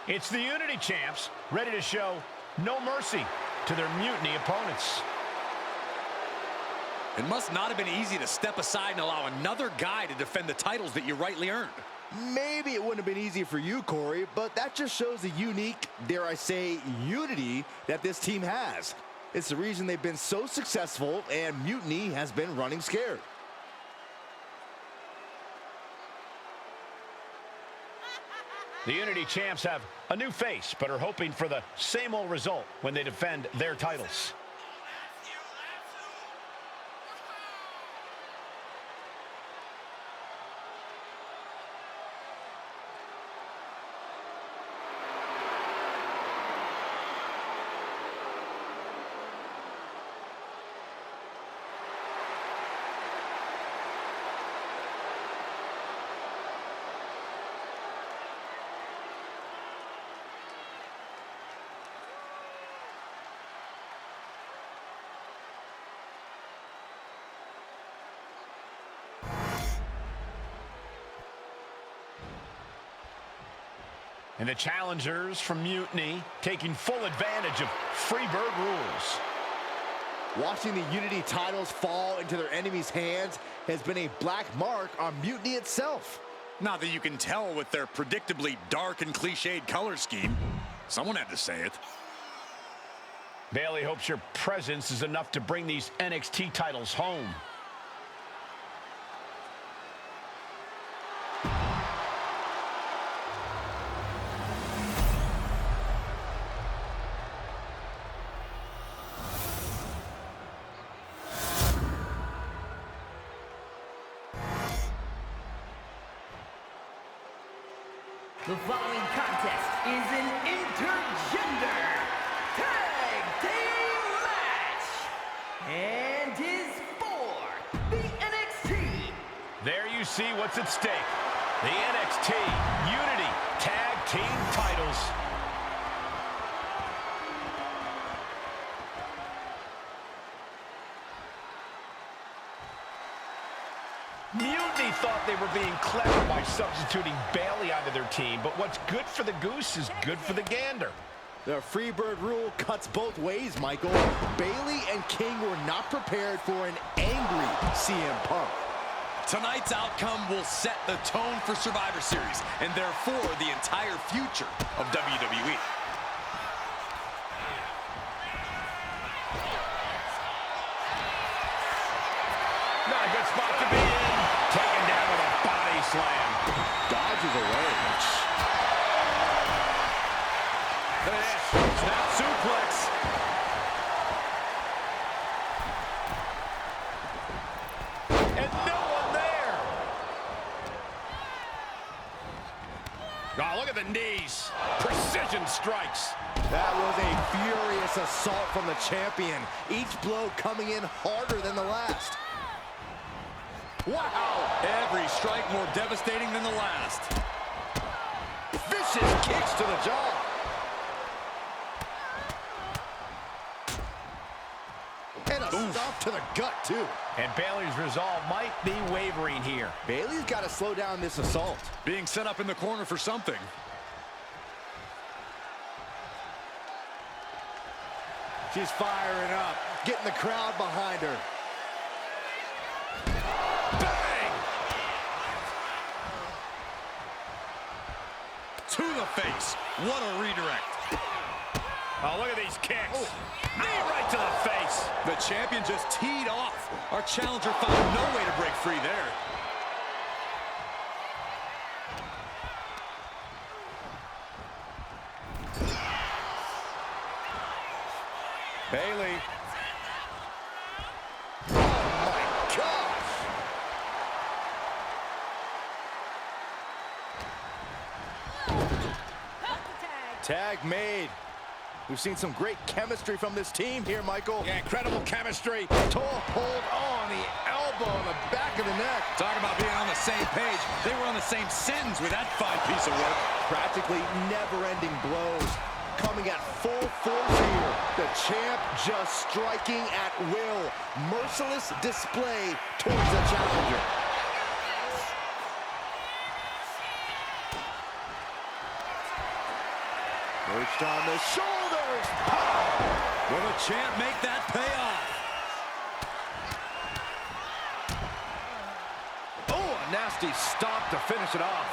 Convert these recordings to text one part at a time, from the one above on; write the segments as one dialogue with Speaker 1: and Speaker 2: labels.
Speaker 1: It's the Unity Champs, ready to show no mercy to their Mutiny opponents.
Speaker 2: It must not have been easy to step aside and allow another guy to defend the titles that you rightly earned.
Speaker 3: Maybe it wouldn't have been easy for you, Corey, but that just shows the unique, dare I say, unity that this team has. It's the reason they've been so successful, and Mutiny has been running scared.
Speaker 1: The Unity Champs have a new face, but are hoping for the same old result when they defend their titles. And the challengers from Mutiny taking full advantage of Freebird rules.
Speaker 3: Watching the Unity titles fall into their enemies' hands has been a black mark on Mutiny itself.
Speaker 2: Not that you can tell with their predictably dark and cliched color scheme. Someone had to say it.
Speaker 1: Bayley hopes your presence is enough to bring these NXT titles home.
Speaker 4: The following contest is an intergender tag team match and is for the NXT.
Speaker 1: There you see what's at stake. The NXT Unity Tag Team titles. Mutiny thought they were being clever by substituting Bayley onto their team, but what's good for the goose is good for the gander.
Speaker 3: The Freebird rule cuts both ways, Michael. Bayley and King were not prepared for an angry CM Punk.
Speaker 2: Tonight's outcome will set the tone for Survivor Series, and therefore the entire future of WWE.
Speaker 1: Not a good spot to be in. Taken down with a body slam.
Speaker 3: Dodges away.
Speaker 2: Look at this. Snap suplex.
Speaker 1: And no one there. Oh, look at the knees. Precision strikes.
Speaker 3: That was a furious assault from the champion. Each blow coming in harder than the last.
Speaker 2: Wow! Every strike more devastating than the last.
Speaker 3: Vicious kicks to the jaw. And a stop to the gut, too.
Speaker 1: And Bayley's resolve might be wavering here.
Speaker 3: Bayley's got to slow down this assault.
Speaker 2: Being set up in the corner for something.
Speaker 3: She's firing up, getting the crowd behind her.
Speaker 1: Bang!
Speaker 2: To the face. What a redirect.
Speaker 1: Oh, look at these kicks. Knee right to the face.
Speaker 2: The champion just teed off. Our challenger found no way to break free there.
Speaker 3: Bayley. Oh, my gosh. Tag made. We've seen some great chemistry from this team here, Michael.
Speaker 1: Yeah, incredible chemistry.
Speaker 3: Toe hold on the elbow on the back of the neck.
Speaker 2: Talk about being on the same page. They were on the same sentence with that fine piece of work.
Speaker 3: Practically never-ending blows. Coming at full force here. The champ just striking at will. Merciless display towards the challenger. Perched on the shoulders. Pow!
Speaker 2: Will the champ make that pay off?
Speaker 3: Oh, a nasty stop to finish it off.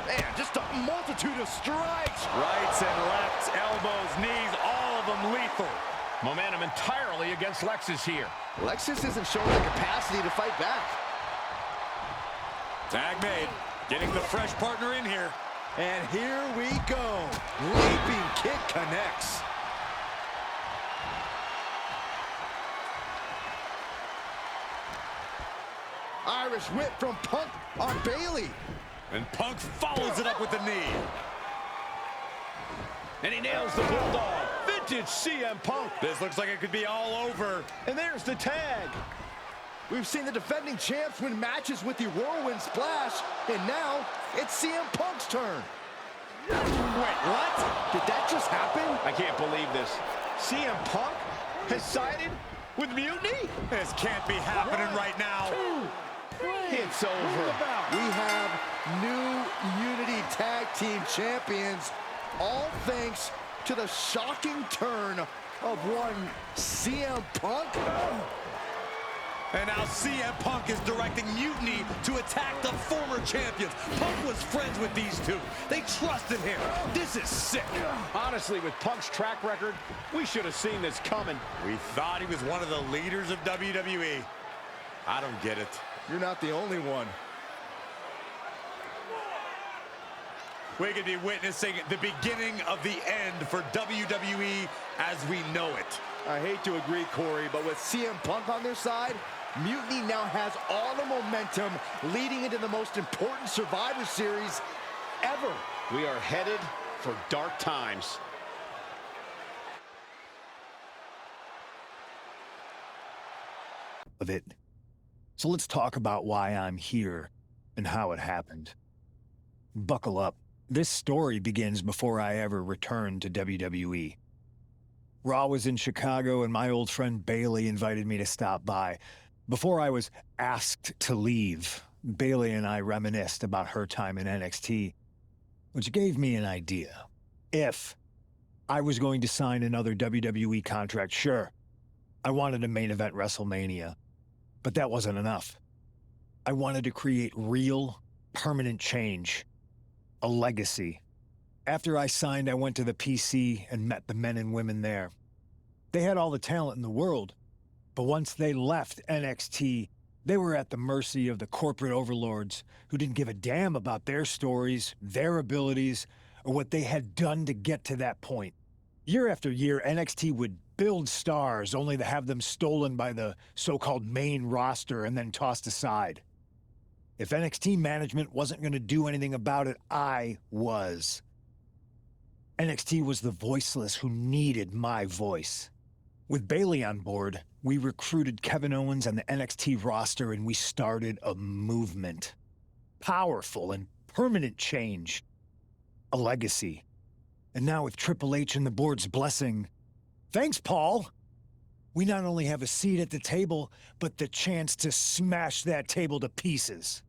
Speaker 3: Man, just a multitude of strikes.
Speaker 2: Rights and lefts, elbows, knees, all of them lethal.
Speaker 1: Momentum entirely against Lexus here.
Speaker 3: Lexus isn't showing the capacity to fight back.
Speaker 2: Tag made. Getting the fresh partner in here.
Speaker 3: And here we go. Leaping kick connects. Irish whip from Punk on Bailey.
Speaker 2: And Punk follows it up with the knee.
Speaker 1: And he nails the Bulldog. Vintage CM Punk.
Speaker 2: This looks like it could be all over.
Speaker 1: And there's the tag.
Speaker 3: We've seen the defending champs win matches with the whirlwind splash, and now it's CM Punk's turn.
Speaker 2: Wait, what?
Speaker 3: Did that just happen?
Speaker 1: I can't believe this. CM Punk has sided with Mutiny?
Speaker 2: This can't be happening right now.
Speaker 1: It's over.
Speaker 3: We have new Unity Tag Team Champions, all thanks to the shocking turn of one CM Punk.
Speaker 2: And now CM Punk is directing Mutiny to attack the former champions. Punk was friends with these two. They trusted him. This is sick.
Speaker 1: Honestly, with Punk's track record, we should have seen this coming.
Speaker 2: We thought he was one of the leaders of WWE. I don't get it.
Speaker 3: You're not the only one.
Speaker 2: We could be witnessing the beginning of the end for WWE as we know it.
Speaker 3: I hate to agree, Corey, but with CM Punk on their side, Mutiny now has all the momentum leading into the most important Survivor Series ever.
Speaker 1: We are headed for dark times.
Speaker 5: Of it. So let's talk about why I'm here and how it happened. Buckle up. This story begins before I ever returned to WWE. Raw was in Chicago and my old friend Bailey invited me to stop by. Before I was asked to leave, Bailey and I reminisced about her time in NXT, which gave me an idea. If I was going to sign another WWE contract, sure, I wanted a main event WrestleMania, but that wasn't enough. I wanted to create real, permanent change, a legacy. After I signed, I went to the PC and met the men and women there. They had all the talent in the world, but once they left NXT, they were at the mercy of the corporate overlords who didn't give a damn about their stories, their abilities, or what they had done to get to that point. Year after year, NXT would build stars only to have them stolen by the so-called main roster and then tossed aside. If NXT management wasn't going to do anything about it, I was. NXT was the voiceless who needed my voice. With Bailey on board, we recruited Kevin Owens and the NXT roster and we started a movement. Powerful and permanent change. A legacy. And now with Triple H and the board's blessing, thanks, Paul! We not only have a seat at the table, but the chance to smash that table to pieces.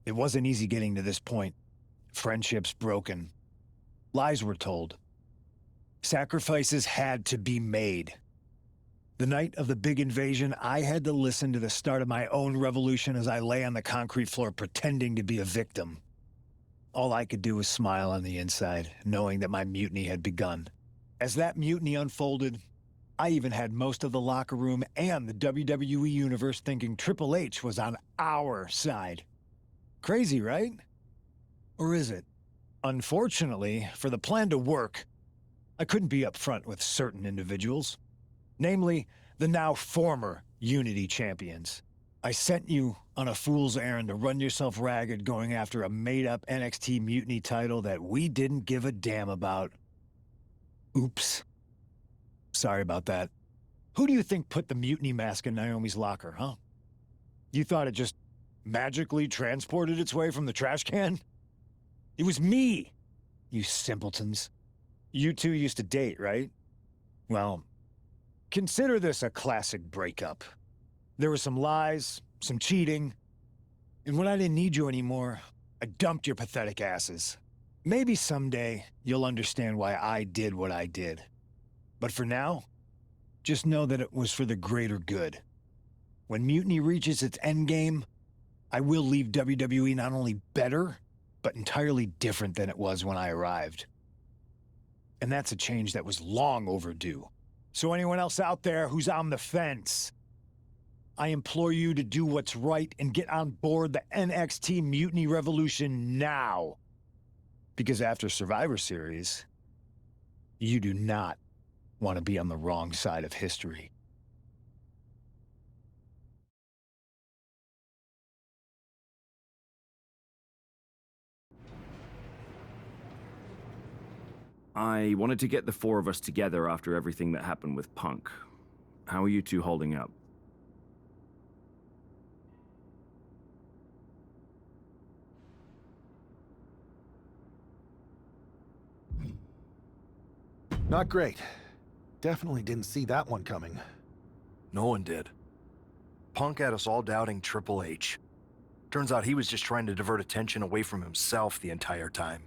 Speaker 5: It wasn't easy getting to this point. Friendships broken. Lies were told. Sacrifices had to be made. The night of the big invasion, I had to listen to the start of my own revolution as I lay on the concrete floor pretending to be a victim. All I could do was smile on the inside, knowing that my mutiny had begun. As that mutiny unfolded, I even had most of the locker room and the WWE Universe thinking Triple H was on our side. Crazy, right? Or is it? Unfortunately, for the plan to work, I couldn't be upfront with certain individuals. Namely, the now former Unity champions. I sent you on a fool's errand to run yourself ragged going after a made-up NXT Mutiny title that we didn't give a damn about. Oops. Sorry about that. Who do you think put the Mutiny mask in Naomi's locker, huh? You thought it just magically transported its way from the trash can? It was me, you simpletons. You two used to date, right? Well, consider this a classic breakup. There were some lies, some cheating, and when I didn't need you anymore, I dumped your pathetic asses. Maybe someday you'll understand why I did what I did. But for now, just know that it was for the greater good. When Mutiny reaches its endgame, I will leave WWE not only better, but entirely different than it was when I arrived. And that's a change that was long overdue. So anyone else out there who's on the fence, I implore you to do what's right and get on board the NXT Mutiny Revolution now. Because after Survivor Series, you do not want to be on the wrong side of history.
Speaker 6: I wanted to get the four of us together after everything that happened with Punk. How are you two holding up?
Speaker 7: Not great. Definitely didn't see that one coming.
Speaker 8: No one did. Punk had us all doubting Triple H. Turns out he was just trying to divert attention away from himself the entire time.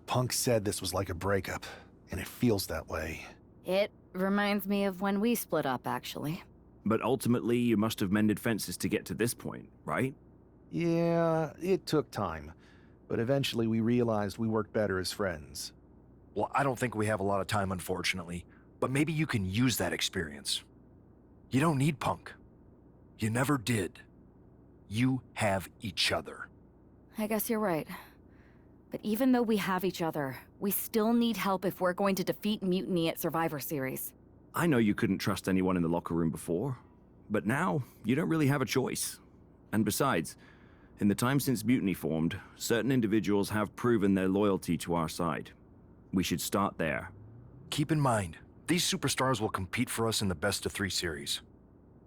Speaker 7: Punk said this was like a breakup, and it feels that way.
Speaker 9: It reminds me of when we split up, actually.
Speaker 6: But ultimately, you must have mended fences to get to this point, right?
Speaker 7: Yeah, it took time. But eventually we realized we worked better as friends.
Speaker 8: Well, I don't think we have a lot of time, unfortunately. But maybe you can use that experience. You don't need Punk. You never did. You have each other.
Speaker 9: I guess you're right. But even though we have each other, we still need help if we're going to defeat Mutiny at Survivor Series.
Speaker 6: I know you couldn't trust anyone in the locker room before, but now you don't really have a choice. And besides, in the time since Mutiny formed, certain individuals have proven their loyalty to our side. We should start there.
Speaker 8: Keep in mind, these superstars will compete for us in the best-of-3 series.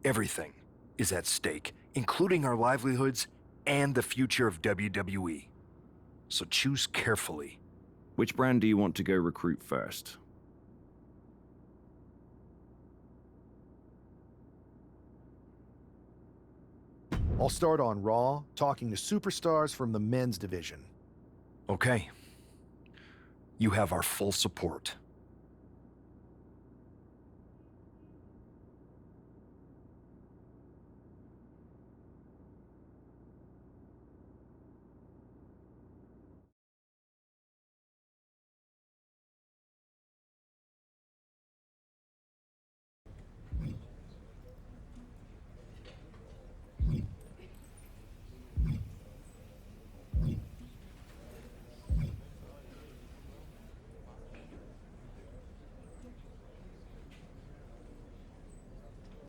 Speaker 8: Everything is at stake, including our livelihoods and the future of WWE. So choose carefully.
Speaker 6: Which brand do you want to go recruit first?
Speaker 7: I'll start on Raw, talking to superstars from the men's division.
Speaker 8: Okay. You have our full support.